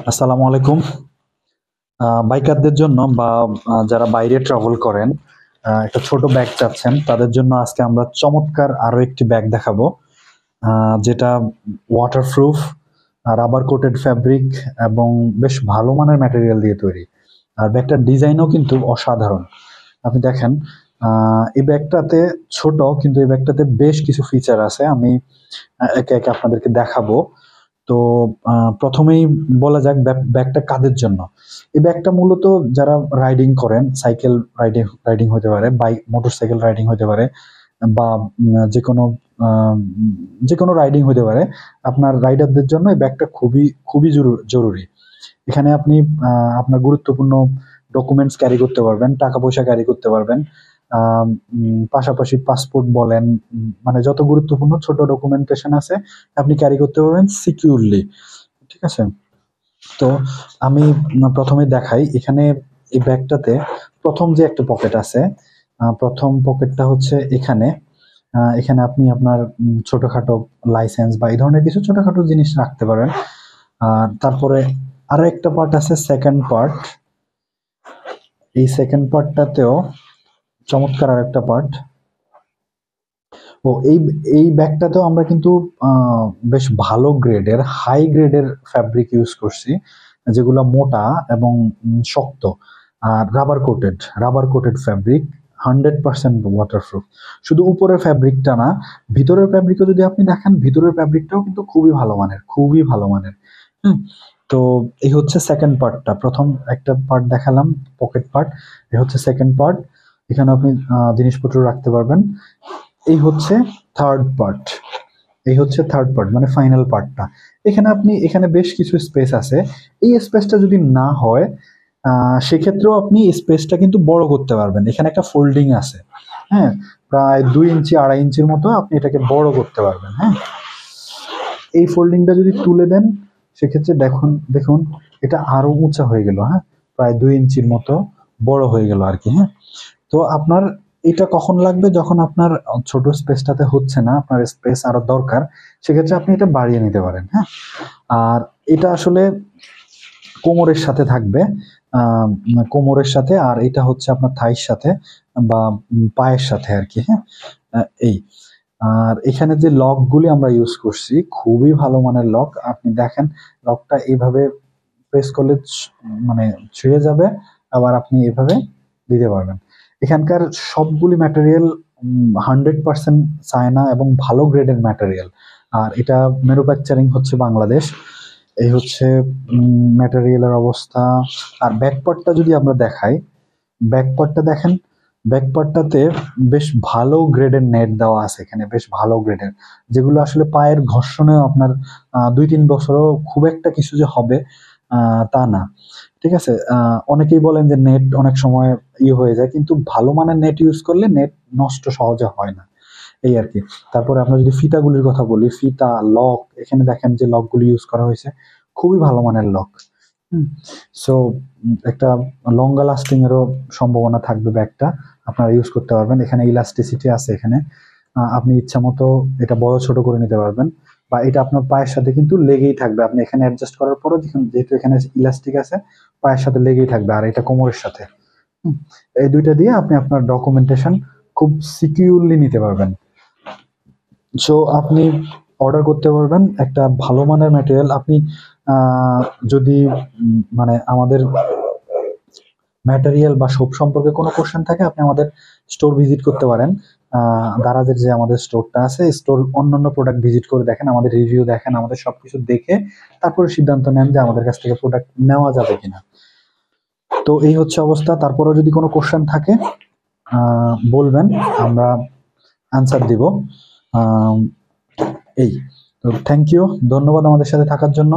আসসালামু আলাইকুম। বাইকারদের জন্য বা যারা বাইরে ট্রাভেল করেন, একটা ছোট ব্যাগ চাচ্ছেন, তাদের জন্য আজকে আমরা চমৎকার আরো একটি ব্যাগ দেখাবো। যেটা ওয়াটারপ্রুফ, রাবার কোটেড ফ্যাব্রিক এবং বেশ ভালো মানের ম্যাটেরিয়াল দিয়ে তৈরি। আর ব্যাগটার ডিজাইনও কিন্তু অসাধারণ। আপনি দেখেন, এই ব্যাগটাতে ছোট, কিন্তু এই ব্যাগটাতে বেশ কিছু ফিচার আছে। আমি একে একে আপনাদেরকে দেখাবো। তো প্রথমেই বলা যাক ব্যাগটা কাদের জন্য। এই ব্যাগটা মূলত যারা রাইডিং করেন, সাইকেল রাইডিং রাইডিং হতে পারে, বাইক মোটরসাইকেল রাইডিং হতে পারে, বা যেকোনো যেকোনো রাইডিং হতে পারে। আপনার রাইডারদের জন্য এই ব্যাগটা খুবই খুবই জরুরি। এখানে আপনি আপনার গুরুত্বপূর্ণ ডকুমেন্টস ক্যারি করতে পারবেন, টাকা পয়সা ক্যারি করতে পারবেন। পাশাপাশি পাসপোর্ট বলেন, মানে যত গুরুত্বপূর্ণ ছোট ডকুমেন্টেশন আছে আপনি ক্যারি করতে পারবেন সিকিউরলি। ঠিক আছে? তো আমি প্রথমে দেখাই। এখানে এই ব্যাগটাতে প্রথম যে একটা পকেট আছে, প্রথম পকেটটা হচ্ছে এখানে। এখানে আপনি আপনার ছোটখাটো লাইসেন্স বা এই ধরনের কিছু ছোটখাটো জিনিস রাখতে পারেন। আর তারপরে আরো একটা পার্ট আছে, সেকেন্ড পার্ট। এই সেকেন্ড পার্টটাতেও চমৎকার আর একটা পার্ট। ও এই ব্যাগটাতেও আমরা কিন্তু বেশ ভালো গ্রেডের, হাই গ্রেডের ফ্যাব্রিক ইউজ করছি, যেগুলো মোটা এবং শক্ত আর রাবার কোটেড ফ্যাব্রিক, 100% ওয়াটারপ্রুফ। শুধু উপরের ফ্যাব্রিকটা না, ভিতরের ফ্যাব্রিকও যদি আপনি দেখেন, ভিতরের ফ্যাব্রিকটাও কিন্তু খুবই ভালো মানের, খুবই ভালো মানের। তো এই হচ্ছে সেকেন্ড পার্টটা। প্রথম একটা পার্ট দেখালাম, পকেট পার্ট। এই হচ্ছে সেকেন্ড পার্ট। এখানে আপনি জিনিসপত্র রাখতে পারবেন। এই হচ্ছে থার্ড পার্ট। এই হচ্ছে থার্ড পার্ট, মানে ফাইনাল পার্টটা। এখানে বেশ কিছু স্পেস আছে। এই স্পেসটা যদি না হয়, সেক্ষেত্রেও আপনি স্পেসটা কিন্তু বড় করতে পারবেন। এখানে একটা ফোল্ডিং আছে, হ্যাঁ, প্রায় 2 ইঞ্চি 2.5 ইঞ্চির মতো আপনি এটাকে বড় করতে পারবেন। হ্যাঁ, এই ফোল্ডিংটা যদি তুলে দেন, সেক্ষেত্রে দেখুন এটা আরো উঁচা হয়ে গেল। হ্যাঁ, প্রায় 2 ইঞ্চির মতো বড় হয়ে গেল আর কি। হ্যাঁ, তো আপনার এটা কখন লাগবে? যখন আপনার ছোট স্পেসটাতে হচ্ছে না, আপনার স্পেস আরো দরকার, সেক্ষেত্রে আপনি এটা বাড়িয়ে নিতে পারেন। হ্যাঁ, আর এটা আসলে কোমরের সাথে থাকবে, কোমরের সাথে, আর এটা হচ্ছে আপনার থাইয়ের সাথে বা পায়ের সাথে আর কি। হ্যাঁ, এই আর এখানে যে লকগুলি আমরা ইউজ করছি, খুবই ভালো মানের লক। আপনি দেখেন, লকটা এইভাবে প্রেস করলে মানে ছিঁড়ে যাবে, আবার আপনি এভাবে দিতে পারবেন। এখানকার সবগুলি ম্যাটেরিয়াল 100% চায়না এবং ভালো গ্রেডের ম্যাটেরিয়াল। আর এটা ম্যানুফ্যাকচারিং হচ্ছে বাংলাদেশ। এই হচ্ছে ম্যাটেরিয়ালের অবস্থা। আর ব্যাকপার্টটা যদি আমরা দেখাই, ব্যাকপার্টটা দেখেন, ব্যাকপার্টটাতে বেশ ভালো গ্রেডের নেট দেওয়া আছে। এখানে বেশ ভালো গ্রেডের, যেগুলো আসলে পায়ের ঘর্ষণেও আপনার 2-3 বছরও খুব একটা কিছু যে হবে তা না। ঠিক আছে? অনেকেই বলেন যে নেট অনেক সময় হয়ে যায়, কিন্তু ভালো মানের নেট ইউজ করলে নেট নষ্ট সহজে হয় না, এই আর কি। তারপরে আমরা যদি ফিতাগুলির কথা বলি, ফিতা, লক, এখানে দেখেন যে লকগুলি ইউজ করা হয়েছে, খুবই ভালো মানের লক। সো একটা লঙ্গা লাস্টিং এরও সম্ভাবনা থাকবে ব্যাগটা, আপনারা ইউজ করতে পারবেন। এখানে ইলাস্টিসিটি আছে। এখানে আপনি ইচ্ছা মতো এটা বড় ছোট করে নিতে পারবেন, বা এটা আপনার পায়ের সাথে কিন্তু লেগেই থাকবে। আপনি এখানে অ্যাডজাস্ট করার পরও যেহেতু এখানে ইলাস্টিক আছে, পায়ের সাথে লেগেই থাকবে। আর এটা কোমরের সাথে। এই দুইটা দিয়ে আপনি আপনার ডকুমেন্টেশন খুব সিকিউরলি নিতে পারবেন। সো আপনি অর্ডার করতে পারবেন একটা ভালো মানের ম্যাটেরিয়াল। আপনি যদি মানে আমাদের ম্যাটেরিয়াল বা শপ সম্পর্কে কোনো কোশ্চেন থাকে, আপনি আমাদের স্টোর ভিজিট করতে পারেন। দারাজের যে আমাদের স্টোরটা আছে, স্টোর অন্যান্য প্রোডাক্ট ভিজিট করে দেখেন, আমাদের রিভিউ দেখেন, আমাদের সবকিছু দেখে তারপরে সিদ্ধান্ত নেন যে আমাদের কাছ থেকে প্রোডাক্ট নেওয়া যাবে কিনা। তো এই হচ্ছে অবস্থা। তারপরেও যদি কোনো কোশ্চেন থাকে বলবেন, আমরা আনসার দিব। এই তো, থ্যাংক ইউ, ধন্যবাদ আমাদের সাথে থাকার জন্য।